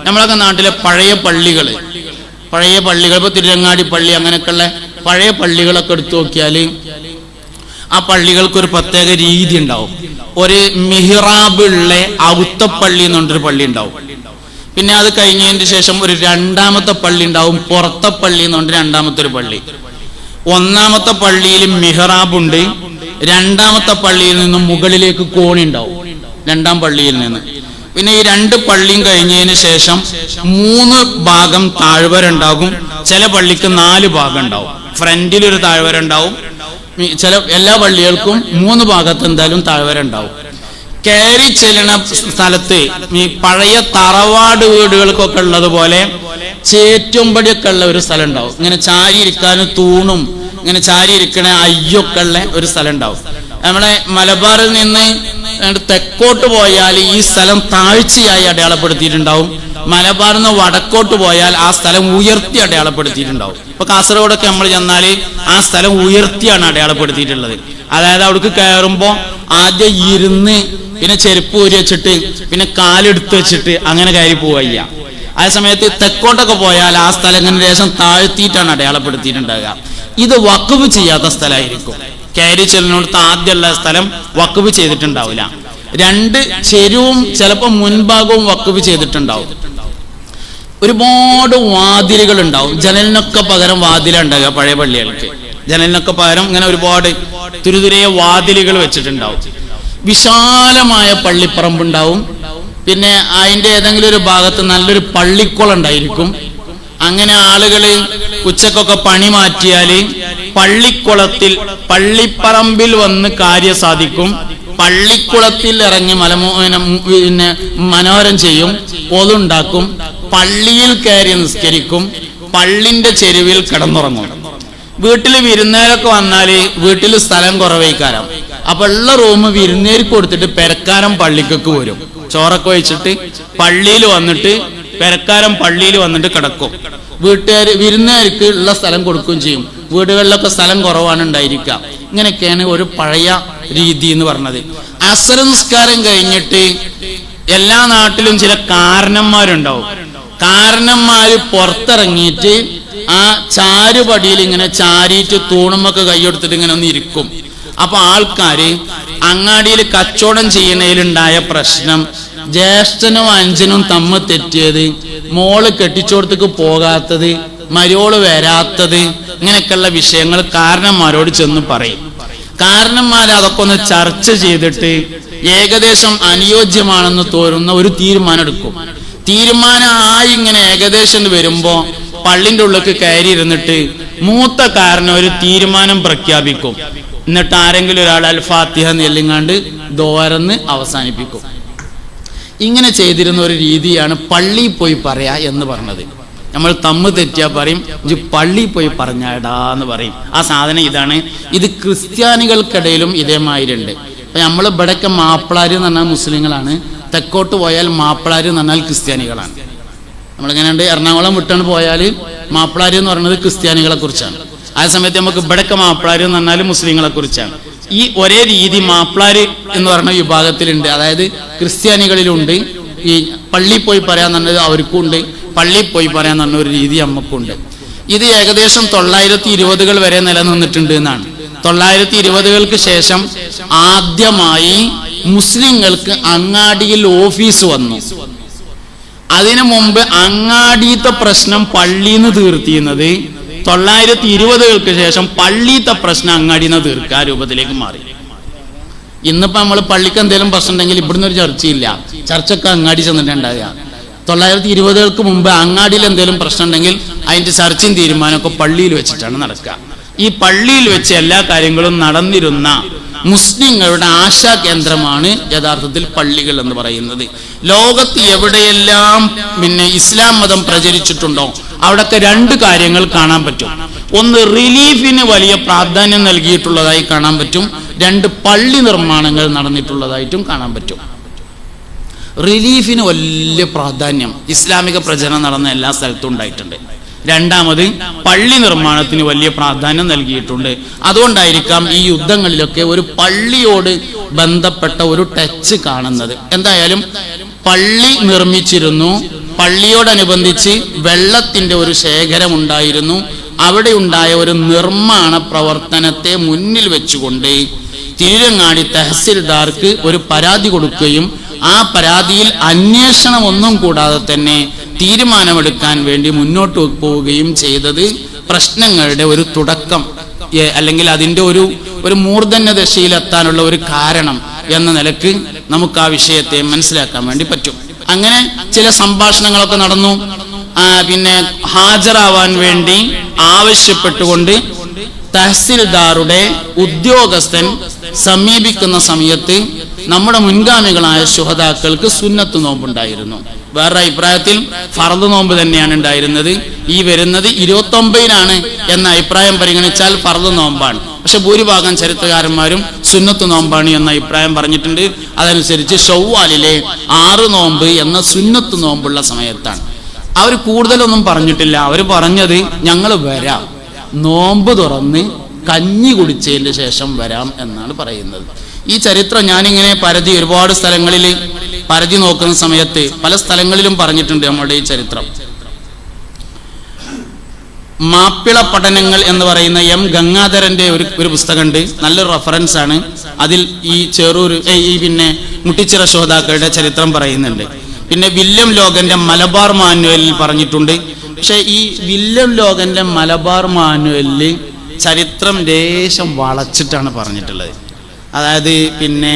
നമ്മളൊക്കെ നാട്ടിലെ പഴയ പള്ളികൾ ഇപ്പോൾ തിരുരങ്ങാടി പള്ളി അങ്ങനെയൊക്കെയുള്ള പഴയ പള്ളികളൊക്കെ എടുത്തു നോക്കിയാൽ ആ പള്ളികൾക്കൊരു പ്രത്യേക രീതി ഉണ്ടാവും. ഒരു മിഹ്റാബുള്ള ഔത്തപ്പള്ളി എന്ന് പറഞ്ഞൊരു പള്ളി ഉണ്ടാവും. പിന്നെ അത് കഴിഞ്ഞതിന് ശേഷം ഒരു രണ്ടാമത്തെ പള്ളി ഉണ്ടാവും, പുറത്തെ പള്ളി എന്ന് പറഞ്ഞിട്ട് രണ്ടാമത്തെ ഒരു പള്ളി. ഒന്നാമത്തെ പള്ളിയിൽ മിഹ്റാബുണ്ട്, രണ്ടാമത്തെ പള്ളിയിൽ നിന്നും മുകളിലേക്ക് കോണി ഉണ്ടാവും, രണ്ടാം പള്ളിയിൽ നിന്ന്. പിന്നെ ഈ രണ്ട് പള്ളിയും കഴിഞ്ഞതിന് ശേഷം 3 ഭാഗം താഴ്വര ഉണ്ടാകും. ചില പള്ളിക്ക് 4 ഭാഗം ഉണ്ടാവും. ഫ്രണ്ടിലൊരു താഴ്വര ഉണ്ടാവും. എല്ലാ പള്ളികൾക്കും 3 ഭാഗത്ത് എന്തായാലും താഴ്വര ഉണ്ടാവും. കയറി ചെല്ലണ സ്ഥലത്ത് ഈ പഴയ തറവാട് വീടുകൾക്കൊക്കെ ഉള്ളതുപോലെ ചേറ്റുംപടിയൊക്കെ ഉള്ള ഒരു സ്ഥലം ഉണ്ടാവും. ഇങ്ങനെ ചാരി ഇരിക്കാനും തൂണും ഇങ്ങനെ ചാരി ഇരിക്കണ അയ്യൊക്കെ ഉള്ള ഒരു സ്ഥലം ഉണ്ടാവും. നമ്മളെ മലബാറിൽ നിന്ന് തെക്കോട്ട് പോയാൽ ഈ സ്ഥലം താഴ്ചയായി അടയാളപ്പെടുത്തിയിട്ടുണ്ടാവും. മലബാറിൽ നിന്ന് വടക്കോട്ട് പോയാൽ ആ സ്ഥലം ഉയർത്തി അടയാളപ്പെടുത്തിയിട്ടുണ്ടാവും. ഇപ്പൊ കാസർഗോഡൊക്കെ നമ്മൾ ചെന്നാൽ ആ സ്ഥലം ഉയർത്തിയാണ് അടയാളപ്പെടുത്തിയിട്ടുള്ളത്. അതായത് അവിടേക്ക് കയറുമ്പോൾ ആദ്യം ഇരുന്ന് പിന്നെ ചെരുപ്പ് ഊരി വെച്ചിട്ട് പിന്നെ കാലെടുത്ത് വെച്ചിട്ട് അങ്ങനെ കയറി പോവുക. ആ സമയത്ത് തെക്കോട്ടൊക്കെ പോയാൽ ആ സ്ഥലം ഇങ്ങനെ ദേശം താഴ്ത്തിയിട്ടാണ് അടയാളപ്പെടുത്തിയിട്ടുണ്ടാകുക. ഇത് വഖഫ് ചെയ്യാത്ത സ്ഥലമായിരിക്കും. കയറി ചെല്ലിനോടത്ത് ആദ്യമുള്ള സ്ഥലം വഖഫ് ചെയ്തിട്ടുണ്ടാവില്ല. 2 ചെരുവും ചിലപ്പോൾ മുൻഭാഗവും വഖഫ് ചെയ്തിട്ടുണ്ടാവും. ഒരുപാട് വാതിലുകൾ ഉണ്ടാവും. ജനലിനൊക്കെ പകരം വാതിലുണ്ടാകുക പഴയ പള്ളികൾക്ക്. ജനലിനൊക്കെ പകരം ഇങ്ങനെ ഒരുപാട് തുരുതുരേ വാതിലുകൾ വെച്ചിട്ടുണ്ടാവും. വിശാലമായ പള്ളിപ്പറമ്പുണ്ടാവും. പിന്നെ അതിന്റെ ഏതെങ്കിലും ഒരു ഭാഗത്ത് നല്ലൊരു പള്ളിക്കുളം ഉണ്ടായിരിക്കും. അങ്ങനെ ആളുകൾ ഉച്ചക്കൊക്കെ പണി മാറ്റിയാല് പള്ളിക്കുളത്തിൽ പള്ളിപ്പറമ്പിൽ വന്ന് കാര്യം സാധിക്കും. പള്ളിക്കുളത്തിൽ ഇറങ്ങി പിന്നെ മനോരം ചെയ്യും, പൊതുണ്ടാക്കും, പള്ളിയിൽ കയറി നിസ്കരിക്കും, പള്ളിന്റെ ചെരുവിൽ കിടന്നുറങ്ങും. വീട്ടിൽ വിരുന്നേരൊക്കെ വന്നാല് വീട്ടിൽ സ്ഥലം കുറവേക്കാരം. അപ്പൊ ഉള്ള റൂം വിരുന്നേർക്ക് കൊടുത്തിട്ട് പെരക്കാരൻ പള്ളിക്കൊക്കെ വരും. ചോറൊക്കെ വെച്ചിട്ട് പള്ളിയിൽ വന്നിട്ട് പെരക്കാരൻ പള്ളിയിൽ വന്നിട്ട് കിടക്കും. വിരുന്നേർക്ക് ഉള്ള സ്ഥലം കൊടുക്കുകയും ചെയ്യും. വീടുകളിലൊക്കെ സ്ഥലം കുറവാണ് ഉണ്ടായിരിക്കുക. ഇങ്ങനെയൊക്കെയാണ് ഒരു പഴയ രീതി എന്ന് പറഞ്ഞത്. അസ്ർ നിസ്കാരം കഴിഞ്ഞിട്ട് എല്ലാ നാട്ടിലും ചില കാരണന്മാരുണ്ടാവും. കാരണന്മാര് പുറത്തിറങ്ങിയിട്ട് ആ ചാരുപടിയിൽ ഇങ്ങനെ ചാരിയിട്ട് തൂണുമൊക്കെ കൈയെടുത്തിട്ട് ഇങ്ങനെ ഒന്ന് ഇരിക്കും. അപ്പൊ ആൾക്കാര് അങ്ങാടിയിൽ കച്ചവടം ചെയ്യുന്നതിലുണ്ടായ പ്രശ്നം, ജ്യേഷ്ഠനും അഞ്ചനും തമ്മിൽ തെറ്റിയത്, മോള് കെട്ടിച്ചോടത്തേക്ക് പോകാത്തത്, മരോള് വരാത്തത്, ഇങ്ങനെയൊക്കെയുള്ള വിഷയങ്ങൾ കാരണന്മാരോട് ചെന്ന് പറയും. കാരണന്മാർ അതൊക്കെ ഒന്ന് ചർച്ച ചെയ്തിട്ട് ഏകദേശം അനുയോജ്യമാണെന്ന് തോന്നുന്ന ഒരു തീരുമാനം എടുക്കും. തീരുമാനമായി ഇങ്ങനെ ഏകദേശം വരുമ്പോ പള്ളിന്റെ ഉള്ളിലേക്ക് കയറി ഇരുന്നിട്ട് മൂത്ത കാരണം ഒരു തീരുമാനം പ്രഖ്യാപിക്കും. എന്നിട്ട് ആരെങ്കിലും ഒരാൾ അൽ ഫാത്തിഹ നെല്ലിങ്ങാണ്ട് ദോരന്ന് അവസാനിപ്പിക്കും. ഇങ്ങനെ ചെയ്തിരുന്ന ഒരു രീതിയാണ് പള്ളിയിൽ പോയി പറയാ എന്ന് പറഞ്ഞത്. നമ്മൾ തമ്മ് തെറ്റിയാ പറയും പള്ളിയിൽ പോയി പറഞ്ഞാടാന്ന് പറയും. ആ സാധനം ഇതാണ്. ഇത് ക്രിസ്ത്യാനികൾക്കിടയിലും ഇതേമാതിരിണ്ട്. അപ്പൊ നമ്മൾ ഇവിടെയൊക്കെ മാപ്പിളാര് എന്ന് പറഞ്ഞാൽ മുസ്ലിങ്ങളാണ്, തെക്കോട്ട് പോയാൽ മാപ്പിളാര് എന്ന് പറഞ്ഞാൽ ക്രിസ്ത്യാനികളാണ്. നമ്മളിങ്ങനെയുണ്ട് എറണാകുളം വിട്ടാണ് പോയാൽ മാപ്പിളാര് എന്ന് പറയുന്നത് ക്രിസ്ത്യാനികളെ കുറിച്ചാണ്. ആ സമയത്ത് നമുക്ക് ഇവിടെയൊക്കെ മാപ്പിളാര് എന്ന് പറഞ്ഞാൽ മുസ്ലിങ്ങളെ കുറിച്ചാണ്. ഈ ഒരേ രീതി മാപ്പിളാര് എന്ന് പറഞ്ഞ വിഭാഗത്തിലുണ്ട്. അതായത് ക്രിസ്ത്യാനികളിലുണ്ട്. ഈ പള്ളിയിൽ പോയി പറയാന്ന് പറഞ്ഞത് അവർക്കും ഉണ്ട്, പള്ളിയിൽ പോയി പറയാന്ന് പറഞ്ഞ ഒരു രീതി നമുക്കുണ്ട്. ഇത് ഏകദേശം 920 വരെ നിലനിന്നിട്ടുണ്ട് എന്നാണ്. 920 ശേഷം ആദ്യമായി മുസ്ലിങ്ങൾക്ക് അങ്ങാടിയിൽ ഓഫീസ് വന്നു. അതിനു മുമ്പ് അങ്ങാടിയത്തെ പ്രശ്നം പള്ളിന്ന് തീർത്തിരുന്നത് 920 ശേഷം പള്ളിയത്തെ പ്രശ്നം അങ്ങാടിന്ന് തീർക്കുക രൂപത്തിലേക്ക് മാറി. ഇന്നിപ്പോ നമ്മൾ പള്ളിക്ക് എന്തെങ്കിലും പ്രശ്നം ഉണ്ടെങ്കിൽ ഇവിടുന്ന് ഒരു ചർച്ചയില്ല, ചർച്ചയൊക്കെ അങ്ങാടി ചെന്നിട്ടുണ്ടാകുക. 920 മുമ്പ് അങ്ങാടിയിൽ എന്തെങ്കിലും പ്രശ്നം ഉണ്ടെങ്കിൽ അതിന്റെ ചർച്ചയും തീരുമാനമൊക്കെ പള്ളിയിൽ വെച്ചിട്ടാണ് നടക്കുക. ഈ പള്ളിയിൽ വെച്ച് എല്ലാ കാര്യങ്ങളും നടന്നിരുന്ന മുസ്ലിങ്ങളുടെ ആശാ കേന്ദ്രമാണ് യഥാർത്ഥത്തിൽ പള്ളികൾ എന്ന് പറയുന്നത്. ലോകത്ത് എവിടെയെല്ലാം പിന്നെ ഇസ്ലാം മതം പ്രചരിച്ചിട്ടുണ്ടോ അവിടൊക്കെ 2 കാര്യങ്ങൾ കാണാൻ പറ്റും. ഒന്ന്, റിലീഫിന് വലിയ പ്രാധാന്യം നൽകിയിട്ടുള്ളതായി കാണാൻ പറ്റും. 2, പള്ളി നിർമ്മാണങ്ങൾ നടന്നിട്ടുള്ളതായിട്ടും കാണാൻ പറ്റും. റിലീഫിന് വലിയ പ്രാധാന്യം ഇസ്ലാമിക പ്രചരണം നടന്ന എല്ലാ സ്ഥലത്തും ഉണ്ടായിട്ടുണ്ട്. രണ്ടാമത്, പള്ളി നിർമ്മാണത്തിന് വലിയ പ്രാധാന്യം നൽകിയിട്ടുണ്ട്. അതുകൊണ്ടായിരിക്കാം ഈ യുദ്ധങ്ങളിലൊക്കെ ഒരു പള്ളിയോട് ബന്ധപ്പെട്ട ഒരു ടച്ച് കാണുന്നത്. എന്തായാലും പള്ളി നിർമ്മിച്ചിരുന്നു. പള്ളിയോടനുബന്ധിച്ച് വെള്ളത്തിന്റെ ഒരു ശേഖരം ഉണ്ടായിരുന്നു. അവിടെ ഉണ്ടായ ഒരു നിർമ്മാണ പ്രവർത്തനത്തെ മുന്നിൽ വെച്ചുകൊണ്ട് തിരുരങ്ങാടി തഹസിൽദാർക്ക് ഒരു പരാതി കൊടുക്കുകയും ആ പരാതിയിൽ അന്വേഷണം ഒന്നും കൂടാതെ തന്നെ തീരുമാനമെടുക്കാൻ വേണ്ടി മുന്നോട്ട് പോവുകയും ചെയ്തത് പ്രശ്നങ്ങളുടെ ഒരു തുടക്കം അല്ലെങ്കിൽ അതിൻ്റെ ഒരു മൂർധന്യ ദശയിലെത്താനുള്ള ഒരു കാരണം എന്ന നിലക്ക് നമുക്ക് ആ വിഷയത്തെ മനസ്സിലാക്കാൻ വേണ്ടി പറ്റും. അങ്ങനെ ചില സംഭാഷണങ്ങളൊക്കെ നടന്നു. പിന്നെ ഹാജരാവാൻ വേണ്ടി ആവശ്യപ്പെട്ടുകൊണ്ട് തഹസിൽദാറുടെ ഉദ്യോഗസ്ഥൻ സമീപിക്കുന്ന സമയത്ത് നമ്മുടെ മുൻഗാമികളായ ശുഹദാക്കൾക്ക് സുന്നത്ത് നോമ്പുണ്ടായിരുന്നു. വേറെ അഭിപ്രായത്തിൽ ഫർദ് നോമ്പ് തന്നെയാണ് ഉണ്ടായിരുന്നത്. ഈ വരുന്നത് 29-നാണ് എന്ന അഭിപ്രായം പരിഗണിച്ചാൽ ഫർദ് നോമ്പാണ്. പക്ഷെ ഭൂരിഭാഗം ചരിത്രകാരന്മാരും സുന്നത്ത് നോമ്പാണ് എന്ന അഭിപ്രായം പറഞ്ഞിട്ടുണ്ട്. അതനുസരിച്ച് ഷവ്വാലിലെ 6 നോമ്പ് എന്ന സുന്നത്ത് നോമ്പുള്ള സമയത്താണ്. അവർ കൂടുതലൊന്നും പറഞ്ഞിട്ടില്ല. അവർ പറഞ്ഞത് ഞങ്ങൾ വരാം, നോമ്പ് തുറന്ന് കഞ്ഞി കുടിച്ചതിന് ശേഷം വരാം എന്നാണ് പറയുന്നത്. ഈ ചരിത്രം ഞാനിങ്ങനെ ഒരുപാട് സ്ഥലങ്ങളിൽ പരതി നോക്കുന്ന സമയത്ത് പല സ്ഥലങ്ങളിലും പറഞ്ഞിട്ടുണ്ട് നമ്മുടെ ഈ ചരിത്രം. മാപ്പിള പഠനങ്ങൾ എന്ന് പറയുന്ന എം ഗംഗാധരന്റെ ഒരു പുസ്തകമുണ്ട്, നല്ലൊരു റെഫറൻസ് ആണ്. അതിൽ ഈ പിന്നെ മുട്ടിച്ചിറ ശോതാക്കളുടെ ചരിത്രം പറയുന്നുണ്ട്. പിന്നെ വില്യം ലോഗന്റെ മലബാർ മാനുവലിൽ പറഞ്ഞിട്ടുണ്ട്. പക്ഷെ ഈ വില്യം ലോഗന്റെ മലബാർ മാനുവലിൽ ചരിത്രം ദേശം വളച്ചിട്ടാണ് പറഞ്ഞിട്ടുള്ളത്. അതായത് പിന്നെ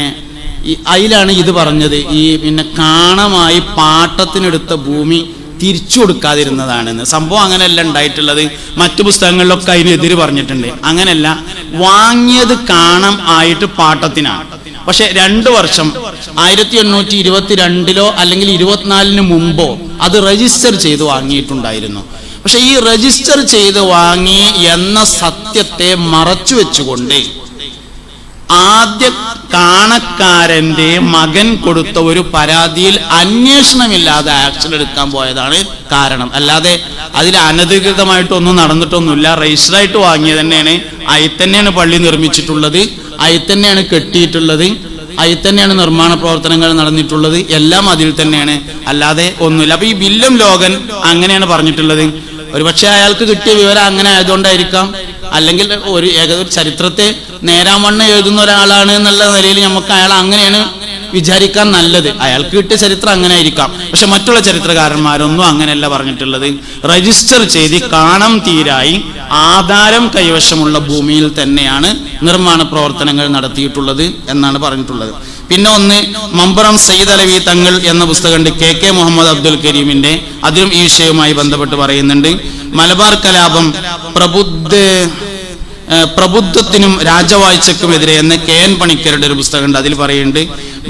അതിലാണ് ഇത് പറഞ്ഞത്, ഈ പിന്നെ കാണമായി പാട്ടത്തിനെടുത്ത ഭൂമി തിരിച്ചു കൊടുക്കാതിരുന്നതാണെന്ന്. സംഭവം അങ്ങനെയല്ല ഉണ്ടായിട്ടുള്ളത്. മറ്റു പുസ്തകങ്ങളിലൊക്കെ അതിനെതിര് പറഞ്ഞിട്ടുണ്ട്. അങ്ങനെയല്ല, വാങ്ങിയത് കാണാം ആയിട്ട് പാട്ടത്തിനാണ്. പക്ഷെ 2 വർഷം 1822 അല്ലെങ്കിൽ 24 മുമ്പോ അത് രജിസ്റ്റർ ചെയ്ത് വാങ്ങിയിട്ടുണ്ടായിരുന്നു. പക്ഷെ ഈ രജിസ്റ്റർ ചെയ്ത് വാങ്ങി എന്ന സത്യത്തെ മറച്ചു വെച്ചുകൊണ്ട് ആദ്യ കാണക്കാരന്റെ മകൻ കൊടുത്ത ഒരു പരാതിയിൽ അന്വേഷണമില്ലാതെ ആക്ഷൻ എടുക്കാൻ പോയതാണ് കാരണം. അല്ലാതെ അതിൽ അനധികൃതമായിട്ടൊന്നും നടന്നിട്ടൊന്നുമില്ല. രജിസ്റ്ററായിട്ട് വാങ്ങിയത് തന്നെയാണ്. അതിൽ തന്നെയാണ് പള്ളി നിർമ്മിച്ചിട്ടുള്ളത്, അതിൽ തന്നെയാണ് കെട്ടിയിട്ടുള്ളത്, അതിൽ തന്നെയാണ് നിർമ്മാണ പ്രവർത്തനങ്ങൾ നടന്നിട്ടുള്ളത്. എല്ലാം അതിൽ തന്നെയാണ്, അല്ലാതെ ഒന്നുമില്ല. അപ്പൊ ഈ വില്യം ലോഗൻ അങ്ങനെയാണ് പറഞ്ഞിട്ടുള്ളത്. ഒരുപക്ഷെ അയാൾക്ക് കിട്ടിയ വിവരം അങ്ങനെ ആയതുകൊണ്ടായിരിക്കാം. അല്ലെങ്കിൽ ഒരു ചരിത്രത്തെ നേരാമണ്ണം എഴുതുന്ന ഒരാളാണ് എന്നുള്ള നിലയിൽ നമുക്ക് അയാൾ അങ്ങനെയാണ് വിചാരിക്കാൻ നല്ലത്. അയാൾക്ക് കിട്ടിയ ചരിത്രം അങ്ങനെ ആയിരിക്കാം. പക്ഷെ മറ്റുള്ള ചരിത്രകാരന്മാരൊന്നും അങ്ങനെയല്ല പറഞ്ഞിട്ടുള്ളത്. രജിസ്റ്റർ ചെയ്ത് കാണം തീരായി ആധാരം കൈവശമുള്ള ഭൂമിയിൽ തന്നെയാണ് നിർമ്മാണ പ്രവർത്തനങ്ങൾ നടത്തിയിട്ടുള്ളത് എന്നാണ് പറഞ്ഞിട്ടുള്ളത്. പിന്നെ ഒന്ന് മമ്പുറം സയ്യിദ് അലവി തങ്ങൾ എന്ന പുസ്തകമുണ്ട്, KK മുഹമ്മദ് അബ്ദുൽ കരീമിന്റെ. അതിലും ഈ വിഷയവുമായി ബന്ധപ്പെട്ട് പറയുന്നുണ്ട്. മലബാർ കലാപം പ്രബുദ്ധത്തിനും രാജവാഴ്ചക്കുമെതിരെ എന്ന് KN പണിക്കരുടെ ഒരു പുസ്തകമുണ്ട്. അതിൽ പറയുന്നുണ്ട്.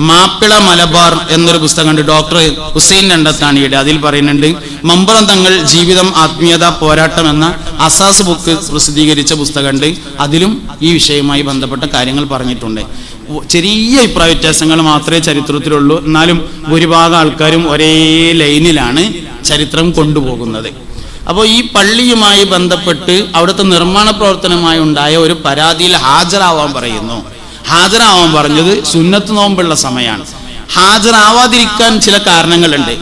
മാപ്പിള മലബാർ എന്നൊരു പുസ്തകമുണ്ട്, ഡോക്ടർ ഹുസൈൻ രണ്ടത്താണിയുടെ. അതിൽ പറയുന്നുണ്ട്, മമ്പുറം തങ്ങൾ ജീവിതം ആത്മീയത പോരാട്ടം എന്ന അസാസ് ബുക്ക് പ്രസിദ്ധീകരിച്ച പുസ്തകമുണ്ട്. അതിലും ഈ വിഷയവുമായി ബന്ധപ്പെട്ട കാര്യങ്ങൾ പറഞ്ഞിട്ടുണ്ട്. ചെറിയ അഭിപ്രായ വ്യത്യാസങ്ങൾ മാത്രമേ ചരിത്രത്തിലുള്ളൂ. എന്നാലും ഭൂരിഭാഗം ആൾക്കാരും ഒരേ ലൈനിലാണ് ചരിത്രം കൊണ്ടുപോകുന്നത്. അപ്പോൾ ഈ പള്ളിയുമായി ബന്ധപ്പെട്ട് അവിടുത്തെ നിർമ്മാണ പ്രവർത്തനമായി ഉണ്ടായ ഒരു പരാതിയിൽ ഹാജരാവാൻ പറയുന്നു. ഹാജരാവാൻ പറഞ്ഞത് സുന്നത്ത് നോമ്പുള്ള സമയമാണ്. ഹാജരാവാതിരിക്കാൻ ചില കാരണങ്ങളുണ്ട്.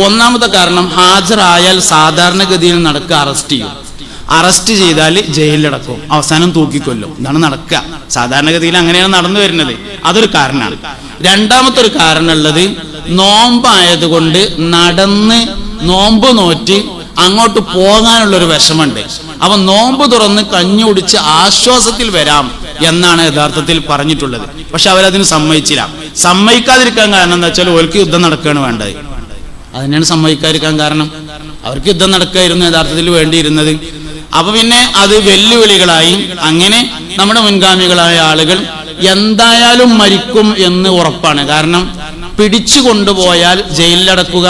ഒന്നാമത്തെ കാരണം, ഹാജരായാൽ സാധാരണഗതിയിൽ നടക്കുക അറസ്റ്റ് ചെയ്യും. അറസ്റ്റ് ചെയ്താൽ ജയിലിലടക്കും, അവസാനം തൂക്കിക്കൊല്ലും. ഇതാണ് നടക്കുക. സാധാരണഗതിയിൽ അങ്ങനെയാണ് നടന്നു വരുന്നത്. അതൊരു കാരണമാണ്. രണ്ടാമത്തെ ഒരു കാരണമുള്ളത്, നോമ്പായതുകൊണ്ട് നടന്ന് നോമ്പ് നോറ്റ് അങ്ങോട്ട് പോകാനുള്ളൊരു വിഷമുണ്ട്. അപ്പൊ നോമ്പ് തുറന്ന് കഞ്ഞി കുടിച്ച് ആശ്വാസത്തിൽ വരാം എന്നാണ് യഥാർത്ഥത്തിൽ പറഞ്ഞിട്ടുള്ളത്. പക്ഷെ അവരതിന് സമ്മതിച്ചില്ല. സമ്മതിക്കാതിരിക്കാൻ കാരണം എന്താ വെച്ചാൽ ഓർക്ക് യുദ്ധം നടക്കുകയാണ് വേണ്ടത്. അതിനാണ് സമ്മതിക്കാതിരിക്കാൻ കാരണം. അവർക്ക് യുദ്ധം നടക്കുകയായിരുന്നു യഥാർത്ഥത്തിൽ വേണ്ടിയിരുന്നത്. അപ്പൊ പിന്നെ അത് വെല്ലുവിളികളായി. അങ്ങനെ നമ്മുടെ മുൻഗാമികളായ ആളുകൾ എന്തായാലും മരിക്കും എന്ന് ഉറപ്പാണ്. കാരണം പിടിച്ചു കൊണ്ടുപോയാൽ ജയിലിലടക്കുക,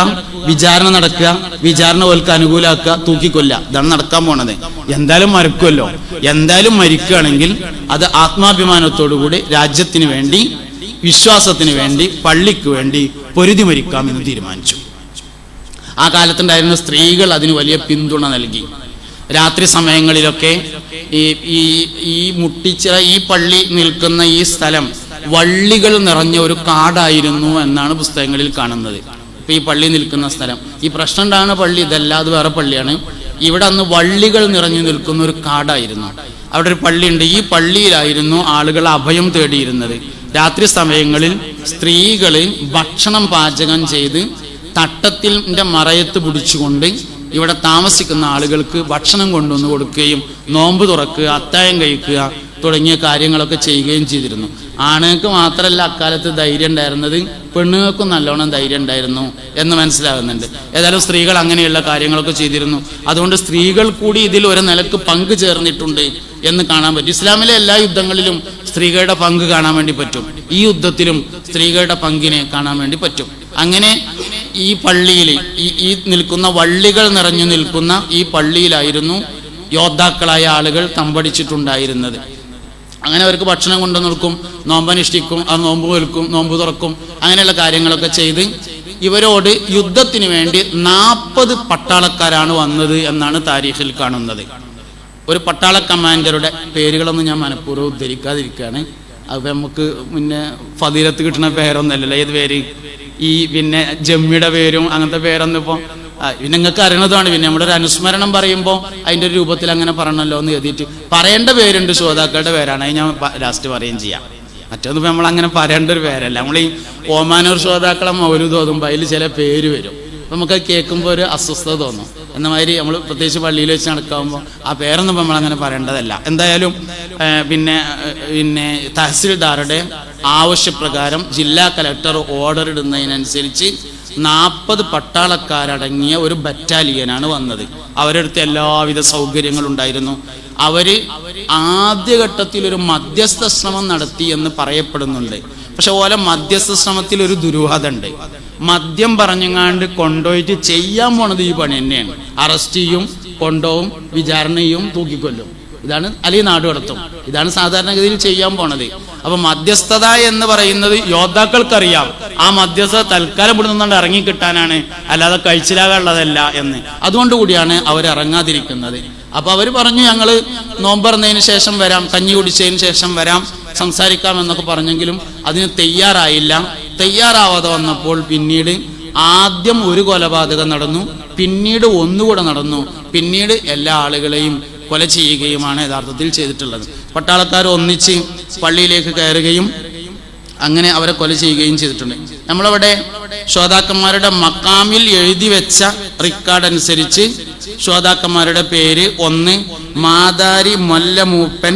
വിചാരണ നടക്കുക, വിചാരണ ഓൽക്ക് അനുകൂലമാക്കുക, തൂക്കിക്കൊല്ല. ഇതാണ് നടക്കാൻ പോണത്. എന്തായാലും മരിക്കുമല്ലോ. എന്തായാലും മരിക്കുകയാണെങ്കിൽ അത് ആത്മാഭിമാനത്തോടുകൂടി രാജ്യത്തിന് വേണ്ടി, വിശ്വാസത്തിന് വേണ്ടി, പള്ളിക്ക് വേണ്ടി പൊരുതി മരിക്കാമെന്ന് തീരുമാനിച്ചു. ആ കാലത്തുണ്ടായിരുന്ന സ്ത്രീകൾ അതിന് വലിയ പിന്തുണ നൽകി. രാത്രി സമയങ്ങളിലൊക്കെ ഈ മുട്ടിച്ചിറ, ഈ പള്ളി നിൽക്കുന്ന ഈ സ്ഥലം വള്ളികൾ നിറഞ്ഞ ഒരു കാടായിരുന്നു എന്നാണ് പുസ്തകങ്ങളിൽ കാണുന്നത്. ഇപ്പം ഈ പള്ളി നിൽക്കുന്ന സ്ഥലം, ഈ പ്രശ്നം ഉണ്ടാകുന്ന പള്ളി ഇതല്ല, അത് വേറെ പള്ളിയാണ്. ഇവിടെ അന്ന് വള്ളികൾ നിറഞ്ഞു നിൽക്കുന്ന ഒരു കാടായിരുന്നു. അവിടെ ഒരു പള്ളിയുണ്ട്. ഈ പള്ളിയിലായിരുന്നു ആളുകൾ അഭയം തേടിയിരുന്നത്. രാത്രി സമയങ്ങളിൽ സ്ത്രീകൾ ഭക്ഷണം പാചകം ചെയ്ത് തട്ടത്തിൻ്റെ മറയത്ത് പിടിച്ചുകൊണ്ട് ഇവിടെ താമസിക്കുന്ന ആളുകൾക്ക് ഭക്ഷണം കൊണ്ടുവന്ന് കൊടുക്കുകയും നോമ്പ് തുറക്കുക, അത്താഴം കഴിക്കുക തുടങ്ങിയ കാര്യങ്ങളൊക്കെ ചെയ്യുകയും ചെയ്തിരുന്നു. ആണുങ്ങൾക്ക് മാത്രമല്ല അക്കാലത്ത് ധൈര്യം ഉണ്ടായിരുന്നത്, പെണ്ണുങ്ങൾക്കും നല്ലോണം ധൈര്യം ഉണ്ടായിരുന്നു എന്ന് മനസ്സിലാകുന്നുണ്ട്. ഏതായാലും സ്ത്രീകൾ അങ്ങനെയുള്ള കാര്യങ്ങളൊക്കെ ചെയ്തിരുന്നു. അതുകൊണ്ട് സ്ത്രീകൾ കൂടി ഇതിൽ ഒരു നിലക്ക് പങ്കു ചേർന്നിട്ടുണ്ട് എന്ന് കാണാൻ പറ്റും. ഇസ്ലാമിലെ എല്ലാ യുദ്ധങ്ങളിലും സ്ത്രീകളുടെ പങ്ക് കാണാൻ വേണ്ടി പറ്റും. ഈ യുദ്ധത്തിലും സ്ത്രീകളുടെ പങ്കിനെ കാണാൻ വേണ്ടി പറ്റും. അങ്ങനെ ഈ പള്ളിയിൽ ഈ നിൽക്കുന്ന വള്ളികൾ നിറഞ്ഞു നിൽക്കുന്ന ഈ പള്ളിയിലായിരുന്നു യോദ്ധാക്കളായ ആളുകൾ തമ്പടിച്ചിട്ടുണ്ടായിരുന്നത്. അങ്ങനെ അവർക്ക് ഭക്ഷണം കൊണ്ടു നിൽക്കും, നോമ്പനുഷ്ഠിക്കും, ആ നോമ്പ് വെൽക്കും, നോമ്പ് തുറക്കും, അങ്ങനെയുള്ള കാര്യങ്ങളൊക്കെ ചെയ്ത് ഇവരോട് യുദ്ധത്തിന് വേണ്ടി 40 പട്ടാളക്കാരാണ് വന്നത് എന്നാണ് താരീഖിൽ കാണുന്നത്. ഒരു പട്ടാള കമാൻഡറുടെ പേരുകളൊന്നും ഞാൻ മനഃപൂർവ്വം ഉദ്ധരിക്കാതിരിക്കുകയാണ്. അത് നമുക്ക് പിന്നെ ഫദീലത്ത് കിട്ടുന്ന പേരൊന്നല്ലല്ലോ. ഏത് പേര്? ഈ പിന്നെ ജമ്മിയുടെ പേരും അങ്ങനത്തെ പേരൊന്നും ഇപ്പോൾ പിന്നെ നിങ്ങൾക്ക് അറിയണതാണ്. പിന്നെ നമ്മുടെ ഒരു അനുസ്മരണം പറയുമ്പോൾ അതിൻ്റെ ഒരു രൂപത്തിൽ അങ്ങനെ പറയണല്ലോ എന്ന് എഴുതിയിട്ട് പറയേണ്ട പേരുണ്ട്, ശ്രോതാക്കളുടെ പേരാണ്. അത് ഞാൻ ലാസ്റ്റ് പറയുകയും ചെയ്യാം. മറ്റൊന്നും നമ്മൾ അങ്ങനെ പറയേണ്ട ഒരു പേരല്ല. നമ്മൾ ഈ ഓമാനൂർ ശ്രോതാക്കളെ മൗലൂദ് ഓതുമ്പോൾ അതിൽ ചില പേര് വരും. അപ്പം നമുക്ക് കേൾക്കുമ്പോൾ ഒരു അസ്വസ്ഥത തോന്നും. എന്ന മാതിരി നമ്മൾ പ്രത്യേകിച്ച് പള്ളിയിൽ വെച്ച് നടക്കാവുമ്പോൾ ആ പേരൊന്നും നമ്മളങ്ങനെ പറയേണ്ടതല്ല. എന്തായാലും പിന്നെ തഹസിൽദാറുടെ ആവശ്യപ്രകാരം ജില്ലാ കലക്ടർ ഓർഡർ ഇടുന്നതിനനുസരിച്ച് 40 പട്ടാളക്കാരടങ്ങിയ ഒരു ബറ്റാലിയനാണ് വന്നത്. അവരടുത്ത് എല്ലാവിധ സൗകര്യങ്ങളുണ്ടായിരുന്നു. അവര് ആദ്യഘട്ടത്തിൽ ഒരു മധ്യസ്ഥ ശ്രമം നടത്തി എന്ന് പറയപ്പെടുന്നുണ്ട്. പക്ഷെ ഓലെ മധ്യസ്ഥ ശ്രമത്തിൽ ഒരു ദുരൂഹത ഉണ്ട്. മദ്യം പറഞ്ഞങ്ങാണ്ട് കൊണ്ടുപോയിട്ട് ചെയ്യാൻ പോണത് ഈ പണി തന്നെയാണ്. അറസ്റ്റ് ചെയ്യും, കൊണ്ടുപോകും, വിചാരണയും, തൂക്കിക്കൊല്ലും. ഇതാണ് അല്ലെങ്കിൽ നാട് കടത്തും. ഇതാണ് സാധാരണഗതിയിൽ ചെയ്യാൻ പോണത്. അപ്പൊ മധ്യസ്ഥത എന്ന് പറയുന്നത് യോദ്ധാക്കൾക്കറിയാം ആ മധ്യസ്ഥത തൽക്കാലം ഇവിടുന്നുകൊണ്ട് ഇറങ്ങിക്കിട്ടാനാണ്, അല്ലാതെ കഴിച്ചിലാകാനുള്ളതല്ല എന്ന്. അതുകൊണ്ട് കൂടിയാണ് അവർ ഇറങ്ങാതിരിക്കുന്നത്. അപ്പൊ അവർ പറഞ്ഞു ഞങ്ങൾ നോമ്പറന്നതിന് ശേഷം വരാം, കഞ്ഞി കുടിച്ചതിന് ശേഷം വരാം, സംസാരിക്കാം എന്നൊക്കെ പറഞ്ഞെങ്കിലും അതിന് തയ്യാറായില്ല. തയ്യാറാവാതെ വന്നപ്പോൾ പിന്നീട് ആദ്യം ഒരു കൊലപാതകം നടന്നു, പിന്നീട് ഒന്നുകൂടെ നടന്നു, പിന്നീട് എല്ലാ ആളുകളെയും കൊല ചെയ്യുകയുമാണ് യഥാർത്ഥത്തിൽ ചെയ്തിട്ടുള്ളത്. പട്ടാളക്കാർ ഒന്നിച്ച് പള്ളിയിലേക്ക് കയറുകയും അങ്ങനെ അവരെ കൊല ചെയ്യുകയും ചെയ്തിട്ടുണ്ട്. നമ്മളവിടെ ശ്രോതാക്കന്മാരുടെ മക്കാമിൽ എഴുതി വെച്ച റിക്കാർഡ് അനുസരിച്ച് ശ്രോതാക്കന്മാരുടെ പേര്, ഒന്ന് മാതാരി മൊല്ലമൂപ്പൻ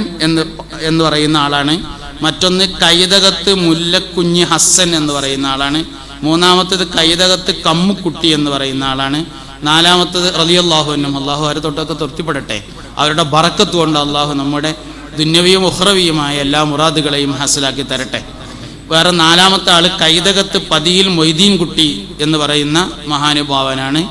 എന്ന് പറയുന്ന ആളാണ്. മറ്റൊന്ന് കൈതകത്ത് മുല്ലക്കുഞ്ഞി ഹസ്സൻ എന്ന് പറയുന്ന ആളാണ്. മൂന്നാമത്തേത് കൈതകത്ത് കമ്മുക്കുട്ടി എന്ന് പറയുന്ന ആളാണ്. നാലാമത്തത് റളിയല്ലാഹു അൻഹും, അള്ളാഹു അവരെ തൊട്ടൊക്കെ തൃപ്തിപ്പെടട്ടെ. അവരുടെ ബറക്കത്ത് കൊണ്ട് അള്ളാഹു നമ്മുടെ ദുന്യവിയും ഉഖ്റവിയുമായ എല്ലാ മുറാദുകളെയും ഹാസിലാക്കി തരട്ടെ. വേറെ നാലാമത്തെ ആള് കൈതകത്ത് പതിയിൽ മൊയ്തീൻ കുട്ടി എന്ന് പറയുന്ന മഹാനുഭാവനാണ്.